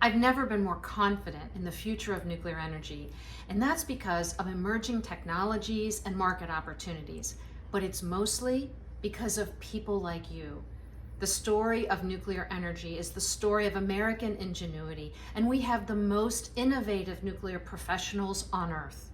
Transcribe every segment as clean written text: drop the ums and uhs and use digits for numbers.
I've never been more confident in the future of nuclear energy, and that's because of emerging technologies and market opportunities. But it's mostly because of people like you. The story of nuclear energy is the story of American ingenuity, and we have the most innovative nuclear professionals on Earth.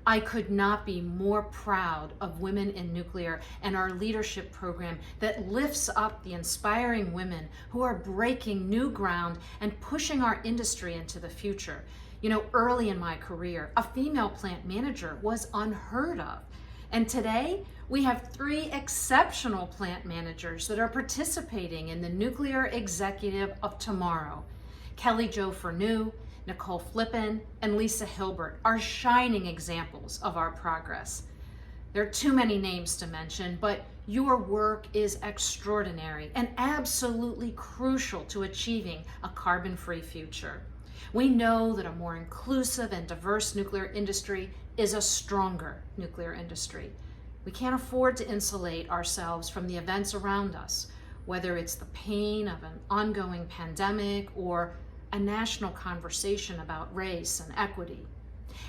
I could not be more proud of Women in Nuclear and our leadership program that lifts up the inspiring women who are breaking new ground and pushing our industry into the future. You know, early in my career, a female plant manager was unheard of. And today, we have 3 exceptional plant managers that are participating in the Nuclear Executive of Tomorrow. Kelly Jo Fernew, Nicole Flippen, and Lisa Hilbert are shining examples of our progress. There are too many names to mention, but your work is extraordinary and absolutely crucial to achieving a carbon-free future. We know that a more inclusive and diverse nuclear industry is a stronger nuclear industry. We can't afford to insulate ourselves from the events around us, whether it's the pain of an ongoing pandemic or a national conversation about race and equity.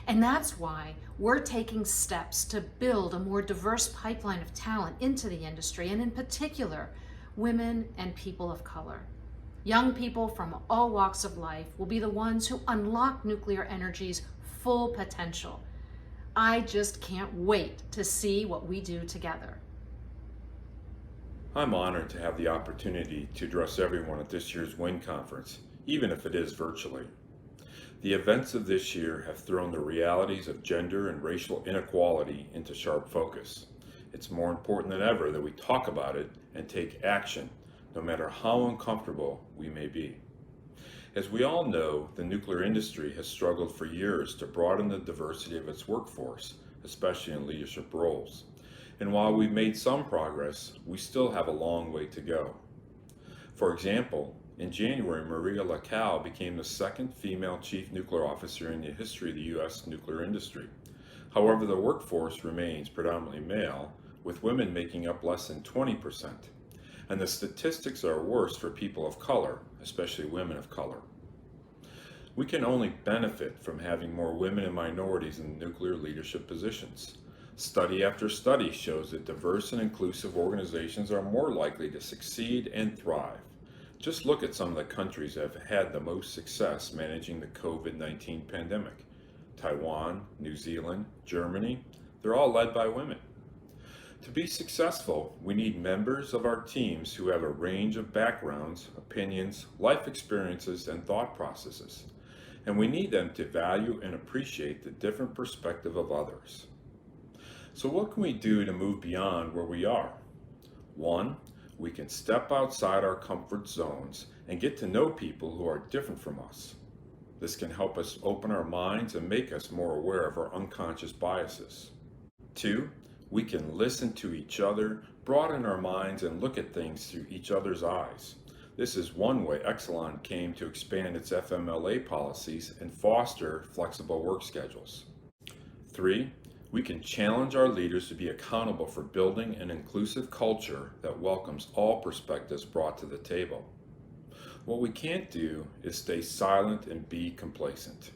And that's why we're taking steps to build a more diverse pipeline of talent into the industry, and in particular, women and people of color. Young people from all walks of life will be the ones who unlock nuclear energy's full potential. I just can't wait to see what we do together. I'm honored to have the opportunity to address everyone at this year's WIN conference, even if it is virtually. The events of this year have thrown the realities of gender and racial inequality into sharp focus. It's more important than ever that we talk about it and take action, no matter how uncomfortable we may be. As we all know, the nuclear industry has struggled for years to broaden the diversity of its workforce, especially in leadership roles. And while we've made some progress, we still have a long way to go. For example, in January, Maria Lacal became the 2nd female chief nuclear officer in the history of the U.S. nuclear industry. However, the workforce remains predominantly male, with women making up less than 20%. And the statistics are worse for people of color, especially women of color. We can only benefit from having more women and minorities in nuclear leadership positions. Study after study shows that diverse and inclusive organizations are more likely to succeed and thrive. Just look at some of the countries that have had the most success managing the COVID-19 pandemic. Taiwan, New Zealand, Germany, they're all led by women. To be successful, we need members of our teams who have a range of backgrounds, opinions, life experiences, and thought processes. And we need them to value and appreciate the different perspective of others. So what can we do to move beyond where we are? 1, we can step outside our comfort zones and get to know people who are different from us. This can help us open our minds and make us more aware of our unconscious biases. 2, we can listen to each other, broaden our minds, and look at things through each other's eyes. This is one way Exelon came to expand its FMLA policies and foster flexible work schedules. 3, we can challenge our leaders to be accountable for building an inclusive culture that welcomes all perspectives brought to the table. What we can't do is stay silent and be complacent.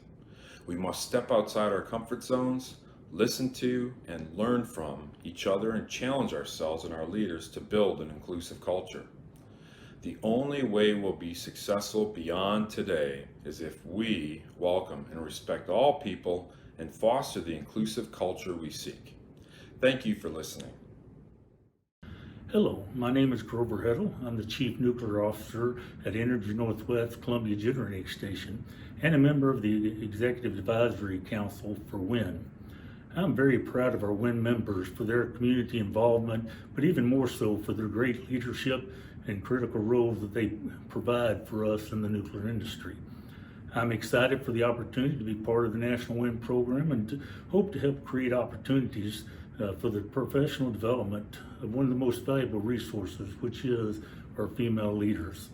We must step outside our comfort zones, listen to and learn from each other, and challenge ourselves and our leaders to build an inclusive culture. The only way we'll be successful beyond today is if we welcome and respect all people and foster the inclusive culture we seek. Thank you for listening. Hello, my name is Grover Heddle. I'm the Chief Nuclear Officer at Energy Northwest Columbia Generating Station and a member of the Executive Advisory Council for WIN. I'm very proud of our WIN members for their community involvement, but even more so for their great leadership and critical roles that they provide for us in the nuclear industry. I'm excited for the opportunity to be part of the National WIN program and to hope to help create opportunities for the professional development of one of the most valuable resources, which is our female leaders.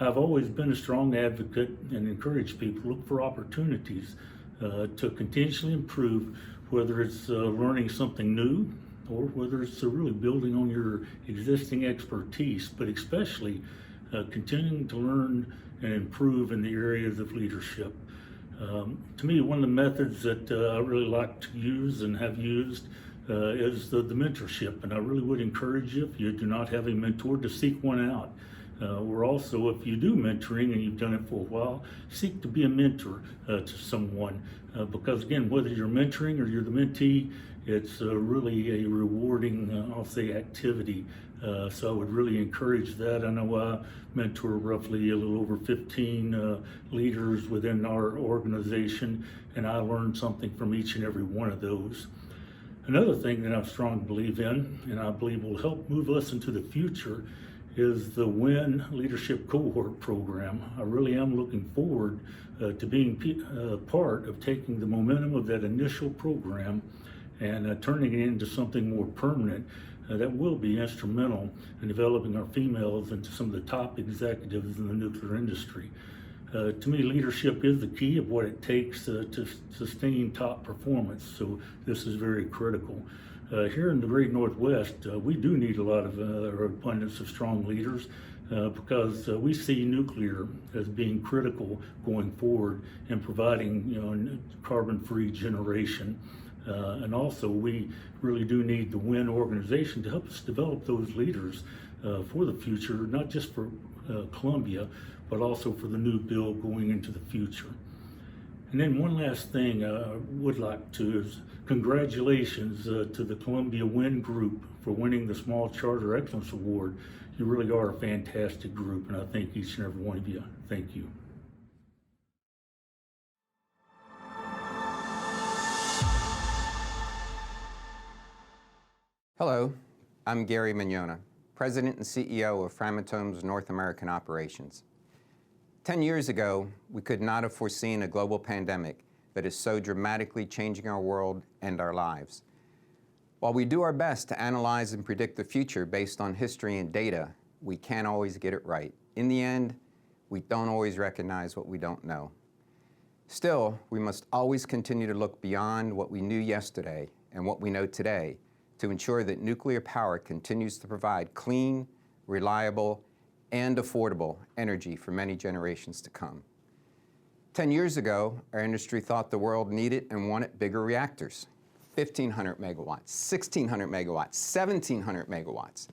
I've always been a strong advocate and encourage people to look for opportunities to continuously improve, whether it's learning something new or whether it's really building on your existing expertise, but especially continuing to learn and improve in the areas of leadership. To me, one of the methods that I really like to use and have used is the mentorship, and I really would encourage you, if you do not have a mentor, to seek one out. Or also, if you do mentoring and you've done it for a while, seek to be a mentor to someone, because again, whether you're mentoring or you're the mentee, it's really a rewarding, I'll say, activity. So I would really encourage that. I know I mentor roughly a little over 15 leaders within our organization, and I learned something from each and every one of those. Another thing that I strongly believe in, and I believe will help move us into the future, is the WIN Leadership Cohort Program. I really am looking forward to being part of taking the momentum of that initial program and turning it into something more permanent that will be instrumental in developing our females into some of the top executives in the nuclear industry. To me, leadership is the key of what it takes to sustain top performance, so this is very critical. Here in the Great Northwest, we do need a lot of abundance of strong leaders because we see nuclear as being critical going forward in providing carbon-free generation. And also, we really do need the WIN organization to help us develop those leaders for the future, not just for Columbia, but also for the new bill going into the future. And then one last thing I would like to is congratulations to the Columbia WIN Group for winning the Small Charter Excellence Award. You really are a fantastic group, and I thank each and every one of you. Thank you. Hello, I'm Gary Mignona, President and CEO of Framatome's North American operations. 10 years ago, we could not have foreseen a global pandemic that is so dramatically changing our world and our lives. While we do our best to analyze and predict the future based on history and data, we can't always get it right. In the end, we don't always recognize what we don't know. Still, we must always continue to look beyond what we knew yesterday and what we know today to ensure that nuclear power continues to provide clean, reliable, and affordable energy for many generations to come. 10 years ago, our industry thought the world needed and wanted bigger reactors. 1,500 megawatts, 1,600 megawatts, 1,700 megawatts.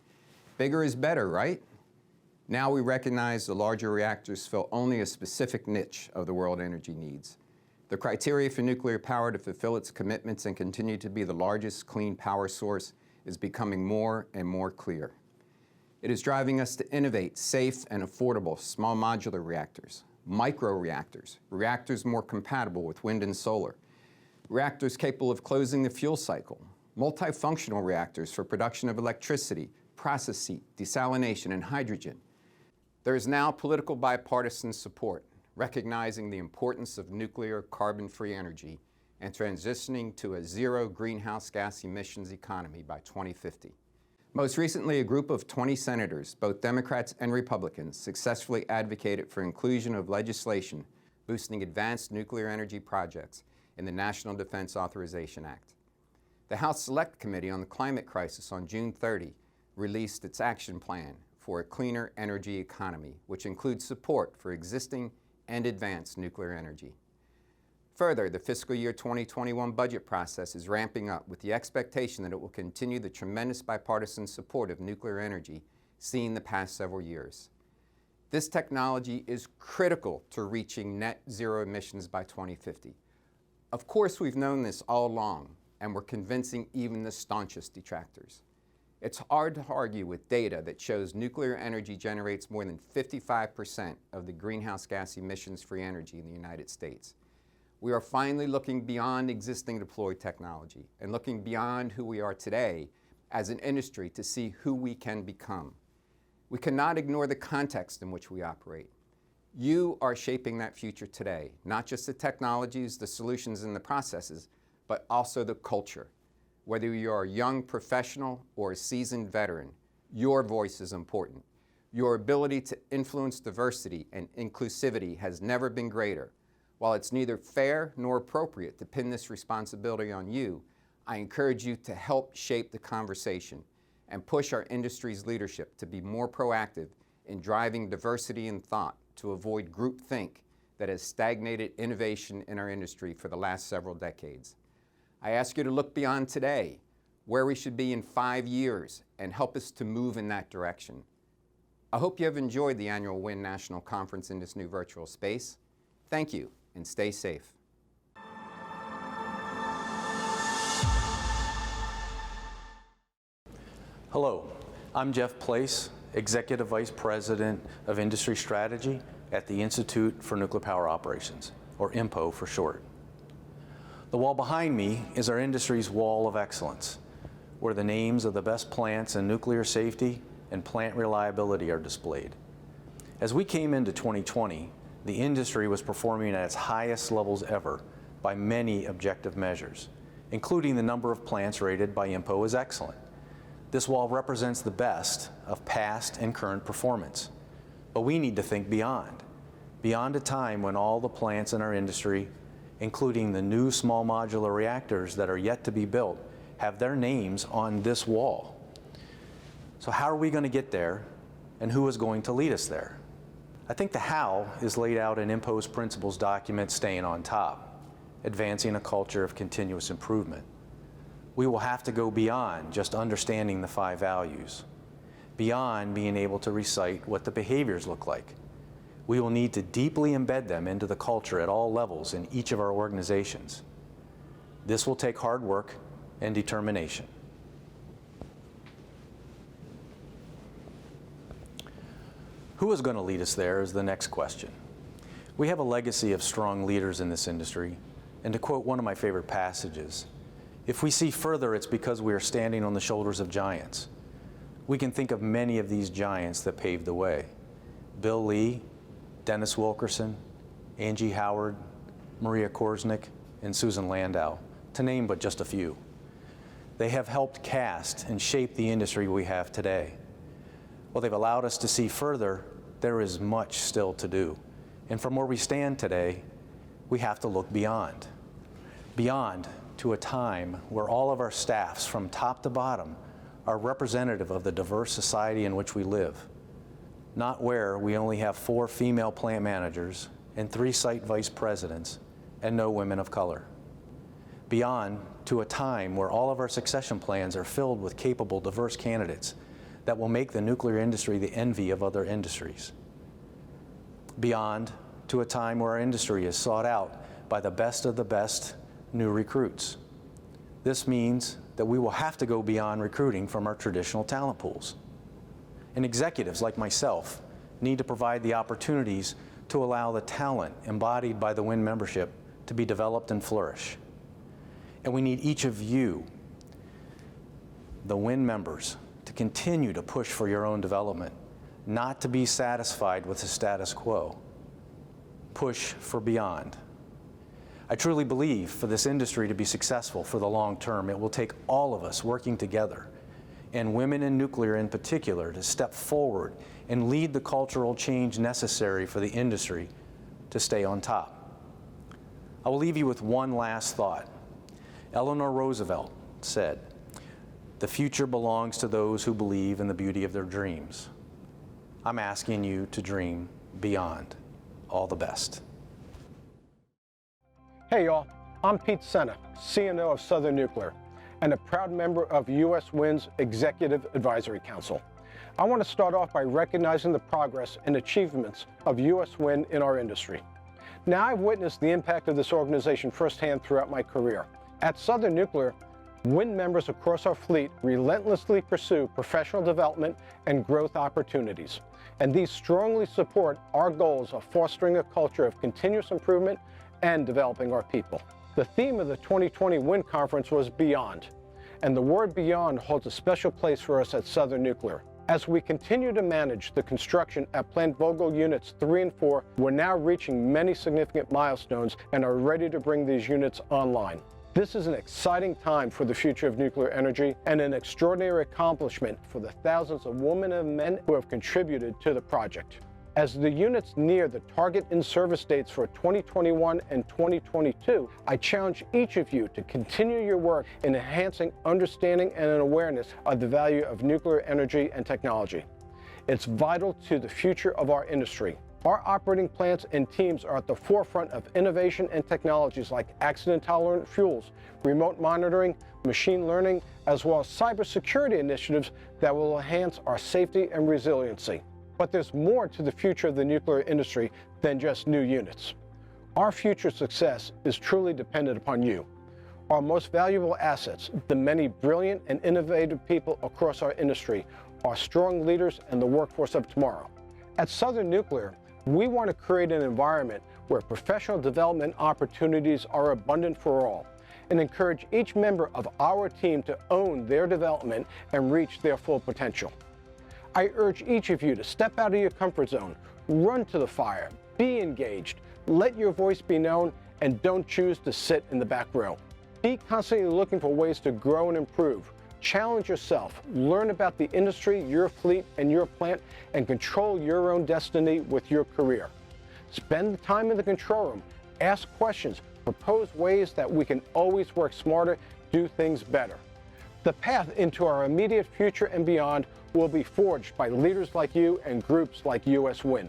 Bigger is better, right? Now we recognize the larger reactors fill only a specific niche of the world energy needs. The criteria for nuclear power to fulfill its commitments and continue to be the largest clean power source is becoming more and more clear. It is driving us to innovate safe and affordable small modular reactors, micro-reactors, reactors more compatible with wind and solar, reactors capable of closing the fuel cycle, multifunctional reactors for production of electricity, process heat, desalination, and hydrogen. There is now political bipartisan support recognizing the importance of nuclear carbon-free energy and transitioning to a zero greenhouse gas emissions economy by 2050. Most recently, a group of 20 senators, both Democrats and Republicans, successfully advocated for inclusion of legislation boosting advanced nuclear energy projects in the National Defense Authorization Act. The House Select Committee on the Climate Crisis on June 30 released its action plan for a cleaner energy economy, which includes support for existing and advanced nuclear energy. Further, the fiscal year 2021 budget process is ramping up with the expectation that it will continue the tremendous bipartisan support of nuclear energy seen the past several years. This technology is critical to reaching net zero emissions by 2050. Of course, we've known this all along, and we're convincing even the staunchest detractors. It's hard to argue with data that shows nuclear energy generates more than 55% of the greenhouse gas emissions-free energy in the United States. We are finally looking beyond existing deployed technology and looking beyond who we are today as an industry to see who we can become. We cannot ignore the context in which we operate. You are shaping that future today, not just the technologies, the solutions, and the processes, but also the culture. Whether you are a young professional or a seasoned veteran, your voice is important. Your ability to influence diversity and inclusivity has never been greater. While it's neither fair nor appropriate to pin this responsibility on you, I encourage you to help shape the conversation and push our industry's leadership to be more proactive in driving diversity in thought to avoid groupthink that has stagnated innovation in our industry for the last several decades. I ask you to look beyond today, where we should be in 5 years, and help us to move in that direction. I hope you have enjoyed the annual WIN National Conference in this new virtual space. Thank you, and stay safe. Hello, I'm Jeff Place, Executive Vice President of Industry Strategy at the Institute for Nuclear Power Operations, or INPO for short. The wall behind me is our industry's wall of excellence, where the names of the best plants in nuclear safety and plant reliability are displayed. As we came into 2020, the industry was performing at its highest levels ever by many objective measures, including the number of plants rated by INPO as excellent. This wall represents the best of past and current performance. But we need to think beyond a time when all the plants in our industry, including the new small modular reactors that are yet to be built, have their names on this wall. So how are we going to get there, and who is going to lead us there? I think the how is laid out in INPO's principles document, Staying on Top, advancing a culture of continuous improvement. We will have to go beyond just understanding the 5 values, beyond being able to recite what the behaviors look like. We will need to deeply embed them into the culture at all levels in each of our organizations. This will take hard work and determination. Who is going to lead us there is the next question. We have a legacy of strong leaders in this industry, and to quote one of my favorite passages, if we see further, it's because we are standing on the shoulders of giants. We can think of many of these giants that paved the way. Bill Lee, Dennis Wilkerson, Angie Howard, Maria Korsnick, and Susan Landau, to name but just a few. They have helped cast and shape the industry we have today. While they've allowed us to see further, there is much still to do. And from where we stand today, we have to look beyond. Beyond to a time where all of our staffs, from top to bottom, are representative of the diverse society in which we live. Not where we only have 4 female plant managers and 3 site vice presidents and no women of color. Beyond to a time where all of our succession plans are filled with capable, diverse candidates that will make the nuclear industry the envy of other industries. Beyond to a time where our industry is sought out by the best of the best new recruits. This means that we will have to go beyond recruiting from our traditional talent pools. And executives like myself need to provide the opportunities to allow the talent embodied by the WIN membership to be developed and flourish. And we need each of you, the WIN members, to continue to push for your own development, not to be satisfied with the status quo. Push for beyond. I truly believe for this industry to be successful for the long term, it will take all of us working together, and women in nuclear in particular, to step forward and lead the cultural change necessary for the industry to stay on top. I will leave you with one last thought. Eleanor Roosevelt said, "The future belongs to those who believe in the beauty of their dreams." I'm asking you to dream beyond. All the best. Hey y'all, I'm Pete Senna, CNO of Southern Nuclear, and a proud member of US WIN's Executive Advisory Council. I want to start off by recognizing the progress and achievements of US WIN in our industry. Now, I've witnessed the impact of this organization firsthand throughout my career. At Southern Nuclear, WIN members across our fleet relentlessly pursue professional development and growth opportunities, and these strongly support our goals of fostering a culture of continuous improvement and developing our people. The theme of the 2020 WIN Conference was Beyond, and the word beyond holds a special place for us at Southern Nuclear. As we continue to manage the construction at Plant Vogtle Units 3 and 4, we're now reaching many significant milestones and are ready to bring these units online. This is an exciting time for the future of nuclear energy and an extraordinary accomplishment for the thousands of women and men who have contributed to the project. As the units near the target in-service dates for 2021 and 2022, I challenge each of you to continue your work in enhancing understanding and an awareness of the value of nuclear energy and technology. It's vital to the future of our industry. Our operating plants and teams are at the forefront of innovation and technologies like accident-tolerant fuels, remote monitoring, machine learning, as well as cybersecurity initiatives that will enhance our safety and resiliency. But there's more to the future of the nuclear industry than just new units. Our future success is truly dependent upon you. Our most valuable assets, the many brilliant and innovative people across our industry, are strong leaders and the workforce of tomorrow. At Southern Nuclear, we want to create an environment where professional development opportunities are abundant for all and encourage each member of our team to own their development and reach their full potential. I urge each of you to step out of your comfort zone, run to the fire, be engaged, let your voice be known, and don't choose to sit in the back row. Be constantly looking for ways to grow and improve. Challenge yourself, learn about the industry, your fleet, and your plant, and control your own destiny with your career. Spend time in the control room, ask questions, propose ways that we can always work smarter, do things better. The path into our immediate future and beyond will be forged by leaders like you and groups like US Wind.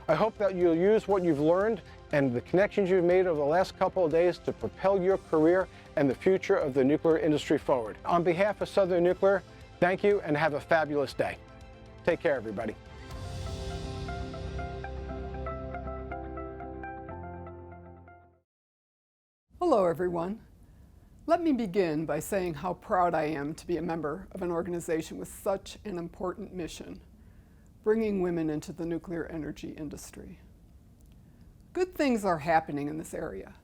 I hope that you'll use what you've learned and the connections you've made over the last couple of days to propel your career and the future of the nuclear industry forward. On behalf of Southern Nuclear, thank you and have a fabulous day. Take care, everybody. Hello, everyone. Let me begin by saying how proud I am to be a member of an organization with such an important mission, bringing women into the nuclear energy industry. Good things are happening in this area.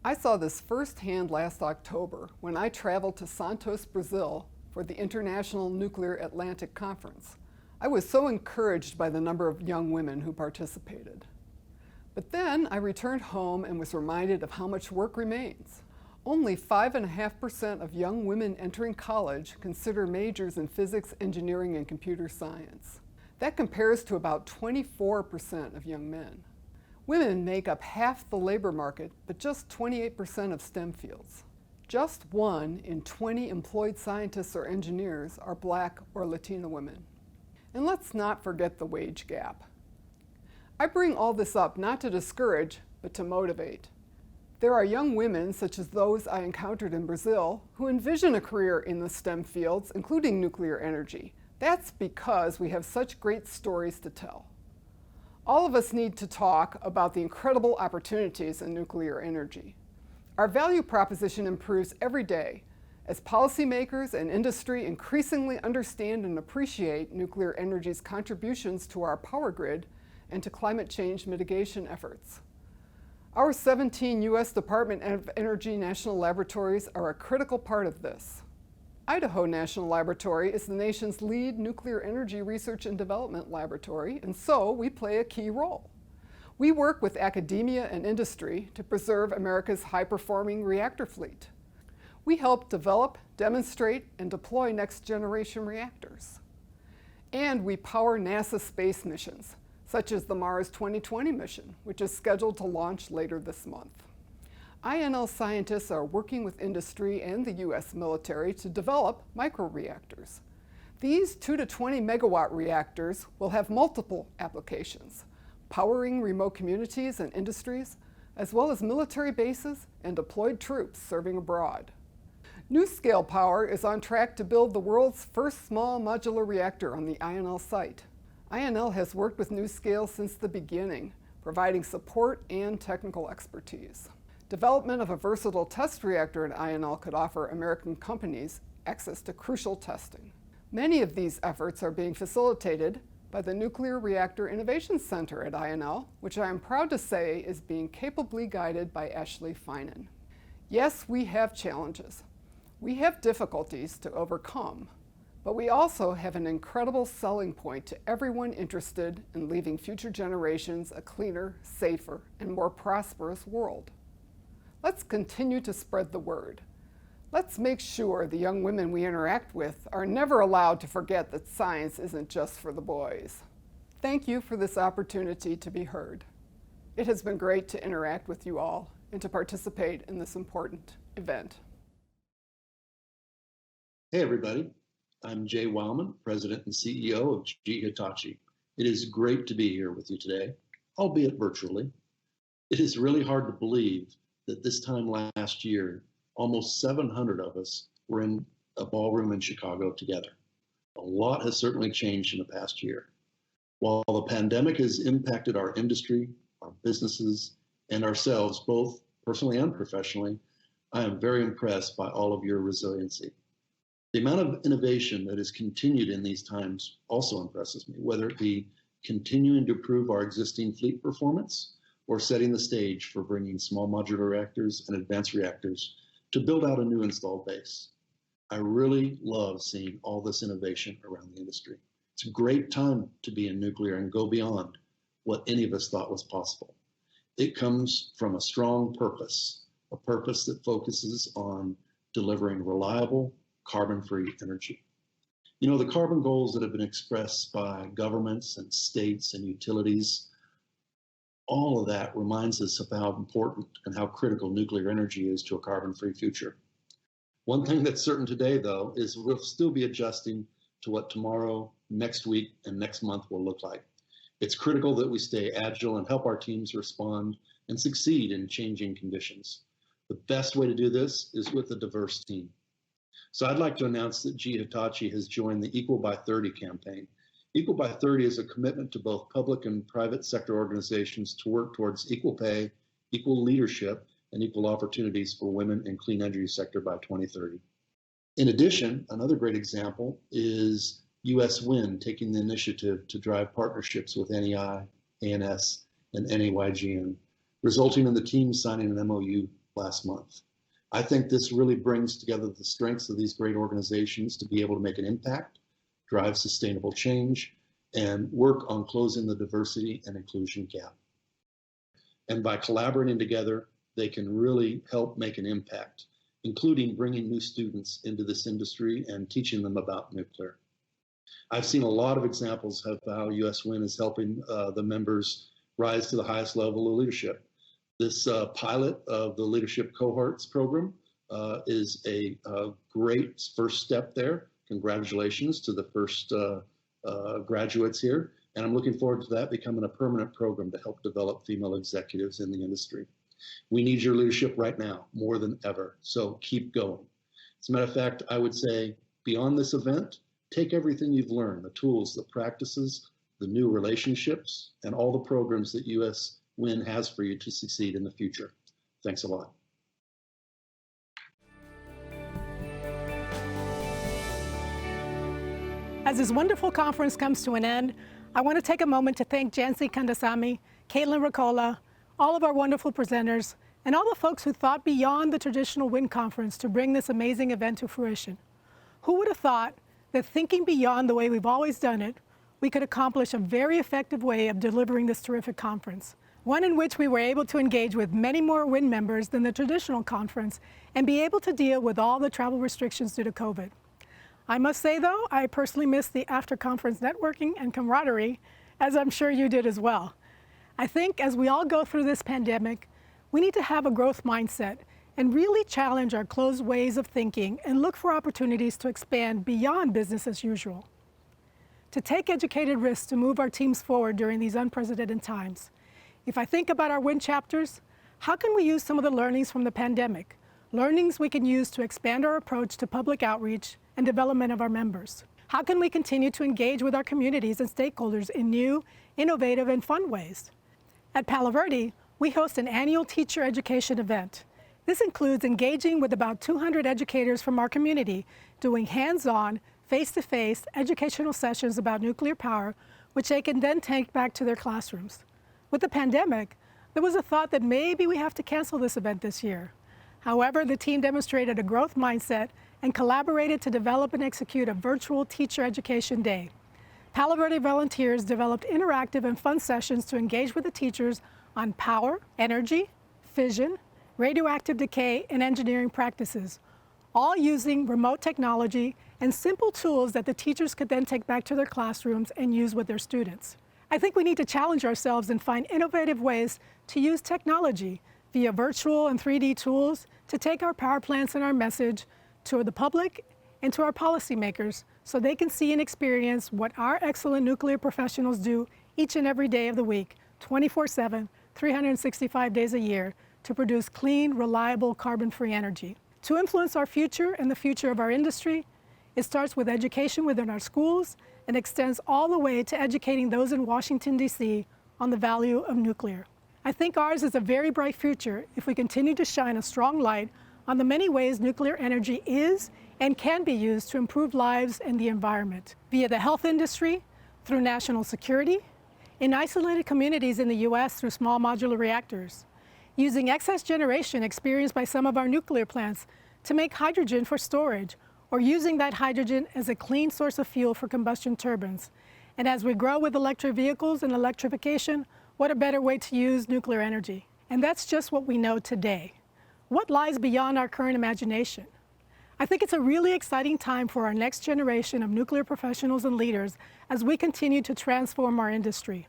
I saw this firsthand last October when I traveled to Santos, Brazil for the International Nuclear Atlantic Conference. I was so encouraged by the number of young women who participated. But then I returned home and was reminded of how much work remains. Only 5.5% of young women entering college consider majors in physics, engineering, and computer science. That compares to about 24% of young men. Women make up half the labor market, but just 28% of STEM fields. Just 1 in 20 employed scientists or engineers are Black or Latina women. And let's not forget the wage gap. I bring all this up not to discourage, but to motivate. There are young women, such as those I encountered in Brazil, who envision a career in the STEM fields, including nuclear energy. That's because we have such great stories to tell. All of us need to talk about the incredible opportunities in nuclear energy. Our value proposition improves every day as policymakers and industry increasingly understand and appreciate nuclear energy's contributions to our power grid and to climate change mitigation efforts. Our 17 U.S. Department of Energy national laboratories are a critical part of this. Idaho National Laboratory is the nation's lead nuclear energy research and development laboratory, and so we play a key role. We work with academia and industry to preserve America's high-performing reactor fleet. We help develop, demonstrate, and deploy next-generation reactors. And we power NASA space missions, such as the Mars 2020 mission, which is scheduled to launch later this month. INL scientists are working with industry and the U.S. military to develop microreactors. These 2 to 20 megawatt reactors will have multiple applications, powering remote communities and industries, as well as military bases and deployed troops serving abroad. NuScale Power is on track to build the world's first small modular reactor on the INL site. INL has worked with NuScale since the beginning, providing support and technical expertise. Development of a versatile test reactor at INL could offer American companies access to crucial testing. Many of these efforts are being facilitated by the Nuclear Reactor Innovation Center at INL, which I am proud to say is being capably guided by Ashley Finan. Yes, we have challenges. We have difficulties to overcome, but we also have an incredible selling point to everyone interested in leaving future generations a cleaner, safer, and more prosperous world. Let's continue to spread the word. Let's make sure the young women we interact with are never allowed to forget that science isn't just for the boys. Thank you for this opportunity to be heard. It has been great to interact with you all and to participate in this important event. Hey, everybody. I'm Jay Wildman, President and CEO of GE Hitachi. It is great to be here with you today, albeit virtually. It is really hard to believe that this time last year, almost 700 of us were in a ballroom in Chicago together. A lot has certainly changed in the past year. While the pandemic has impacted our industry, our businesses, and ourselves, both personally and professionally, I am very impressed by all of your resiliency. The amount of innovation that has continued in these times also impresses me, whether it be continuing to improve our existing fleet performance or setting the stage for bringing small modular reactors and advanced reactors to build out a new installed base. I really love seeing all this innovation around the industry. It's a great time to be in nuclear and go beyond what any of us thought was possible. It comes from a strong purpose, a purpose that focuses on delivering reliable, carbon-free energy. You know, the carbon goals that have been expressed by governments and states and utilities, all of that reminds us of how important and how critical nuclear energy is to a carbon-free future. One thing that's certain today, though, is we'll still be adjusting to what tomorrow, next week, and next month will look like. It's critical that we stay agile and help our teams respond and succeed in changing conditions. The best way to do this is with a diverse team. So I'd like to announce that GE Hitachi has joined the Equal by 30 campaign. Equal by 30 is a commitment to both public and private sector organizations to work towards equal pay, equal leadership, and equal opportunities for women in clean energy sector by 2030. In addition, another great example is US Wind taking the initiative to drive partnerships with NEI, ANS, and NAYGN, resulting in the team signing an MOU last month. I think this really brings together the strengths of these great organizations to be able to make an impact, drive sustainable change, and work on closing the diversity and inclusion gap. And by collaborating together, they can really help make an impact, including bringing new students into this industry and teaching them about nuclear. I've seen a lot of examples of how US Wind is helping the members rise to the highest level of leadership. This pilot of the Leadership Cohorts program is a great first step there. Congratulations to the first graduates here. And I'm looking forward to that becoming a permanent program to help develop female executives in the industry. We need your leadership right now, more than ever. So keep going. As a matter of fact, I would say beyond this event, take everything you've learned, the tools, the practices, the new relationships, and all the programs that US Wind has for you to succeed in the future. Thanks a lot. As this wonderful conference comes to an end, I want to take a moment to thank Jancy Kandasamy, Caitlin Ricola, all of our wonderful presenters, and all the folks who thought beyond the traditional wind conference to bring this amazing event to fruition. Who would have thought that thinking beyond the way we've always done it, we could accomplish a very effective way of delivering this terrific conference, one in which we were able to engage with many more wind members than the traditional conference and be able to deal with all the travel restrictions due to COVID. I must say, though, I personally missed the after-conference networking and camaraderie, as I'm sure you did as well. I think as we all go through this pandemic, we need to have a growth mindset and really challenge our closed ways of thinking and look for opportunities to expand beyond business as usual. To take educated risks to move our teams forward during these unprecedented times. If I think about our wind chapters, how can we use some of the learnings from the pandemic? Learnings we can use to expand our approach to public outreach and development of our members. How can we continue to engage with our communities and stakeholders in new, innovative, and fun ways? At Palo Verde, we host an annual teacher education event. This includes engaging with about 200 educators from our community, doing hands-on, face-to-face educational sessions about nuclear power, which they can then take back to their classrooms. With the pandemic, there was a thought that maybe we have to cancel this event this year. However, the team demonstrated a growth mindset and collaborated to develop and execute a virtual teacher education day. Palo Verde volunteers developed interactive and fun sessions to engage with the teachers on power, energy, fission, radioactive decay, and engineering practices, all using remote technology and simple tools that the teachers could then take back to their classrooms and use with their students. I think we need to challenge ourselves and find innovative ways to use technology via virtual and 3D tools to take our power plants and our message to the public and to our policymakers so they can see and experience what our excellent nuclear professionals do each and every day of the week, 24/7, 365 days a year, to produce clean, reliable, carbon-free energy. To influence our future and the future of our industry, it starts with education within our schools and extends all the way to educating those in Washington, D.C. on the value of nuclear. I think ours is a very bright future if we continue to shine a strong light on the many ways nuclear energy is and can be used to improve lives and the environment, via the health industry, through national security, in isolated communities in the U.S. through small modular reactors, using excess generation experienced by some of our nuclear plants to make hydrogen for storage, or using that hydrogen as a clean source of fuel for combustion turbines. And as we grow with electric vehicles and electrification, what a better way to use nuclear energy. And that's just what we know today. What lies beyond our current imagination? I think it's a really exciting time for our next generation of nuclear professionals and leaders as we continue to transform our industry.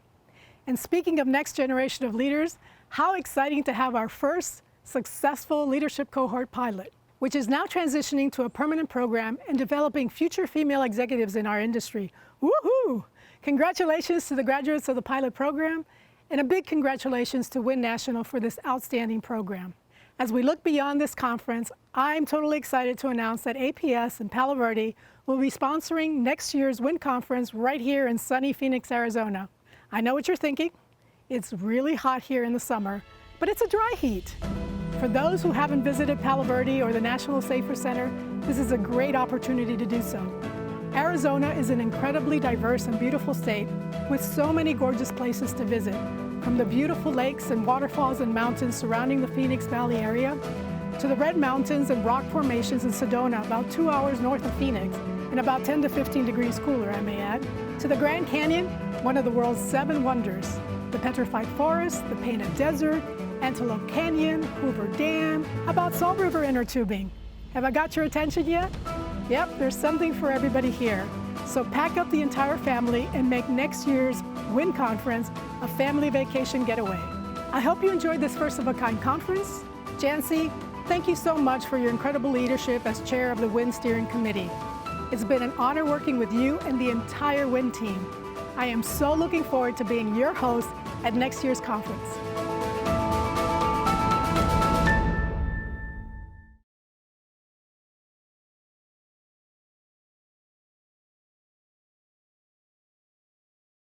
And speaking of next generation of leaders, how exciting to have our first successful leadership cohort pilot, which is now transitioning to a permanent program and developing future female executives in our industry. Woohoo! Congratulations to the graduates of the pilot program, and a big congratulations to Win National for this outstanding program. As we look beyond this conference, I'm totally excited to announce that APS and Palo Verde will be sponsoring next year's Win Conference right here in sunny Phoenix, Arizona. I know what you're thinking. It's really hot here in the summer, but it's a dry heat. For those who haven't visited Palo Verde or the National Safer Center, this is a great opportunity to do so. Arizona is an incredibly diverse and beautiful state with so many gorgeous places to visit, from the beautiful lakes and waterfalls and mountains surrounding the Phoenix Valley area, to the red mountains and rock formations in Sedona, about 2 hours north of Phoenix, and about 10 to 15 degrees cooler, I may add, to the Grand Canyon, one of the world's 7 wonders, the Petrified Forest, the Painted Desert, Antelope Canyon, Hoover Dam, about Salt River inner tubing. Have I got your attention yet? Yep, there's something for everybody here. So pack up the entire family and make next year's WIN Conference a family vacation getaway. I hope you enjoyed this first-of-a-kind conference. Jancy, thank you so much for your incredible leadership as chair of the WIN Steering Committee. It's been an honor working with you and the entire WIN team. I am so looking forward to being your host at next year's conference.